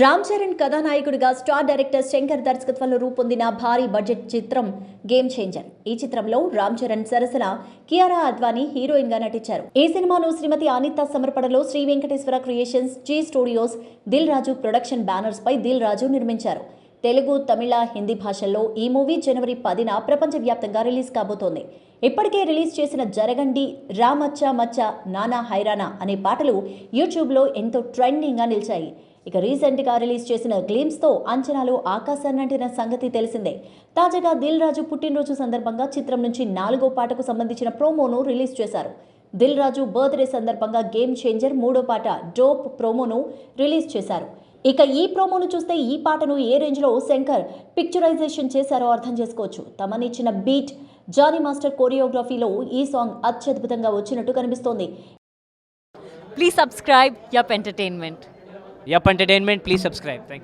రామ్ చరణ్ కథానాయకుడిగా star director Shankar దర్శకత్వంలో రూపొందిన భారీ బడ్జెట్ చిత్రం గేమ్ చేంజర్. ఈ చిత్రంలో రామ్ చరణ్ సరసన కియారా అద్వానీ హీరోయిన్ గా నటించారు. ఈ సినిమాను శ్రీమతి అనిత సమర్పణలో Shri Venkateswara creations, Zee studios, Dil Raju production banners పై దిల్ రాజు నిర్మించారు. తెలుగు, తమిళ, హిందీ భాషల్లో ఈ మూవీ జనవరి 10న ప్రపంచవ్యాప్తంగా రిలీజ్ కాబోతోంది. ఇప్పటికే రిలీజ్ చేసిన జరగండి, రామచ్చా మచ్చా, నానా హైరానా అనే పాటలు యూట్యూబ్లో ఎంతో ట్రెండింగ్గా నిలిచాయి. ఇక రీసెంట్గా రిలీజ్ చేసిన గ్లిమ్స్తో అంచనాలు ఆకాశాన్నంటిన సంగతి తెలిసిందే. తాజాగా దిల్ రాజు పుట్టినరోజు సందర్భంగా చిత్రం నుంచి 4వ పాటకు సంబంధించిన ప్రోమోను రిలీజ్ చేశారు. దిల్ రాజు బర్త్డే సందర్భంగా గేమ్ చేంజర్ 3వ పాట డోప్ ప్రోమోను రిలీజ్ చేశారు. ఇక ఈ ప్రోమోను చూస్తే ఈ పాటను ఏ రేంజ్లో శంకర్ పిక్చరైజేషన్ చేశారో అర్థం చేసుకోవచ్చు. తమనిచ్చిన బీట్, జానీ మాస్టర్ కోరియోగ్రఫీలో ఈ సాంగ్ అత్యద్భుతంగా వచ్చినట్టు కనిపిస్తోంది. Please subscribe Yup Entertainment. Yup Entertainment, please subscribe. Thank you.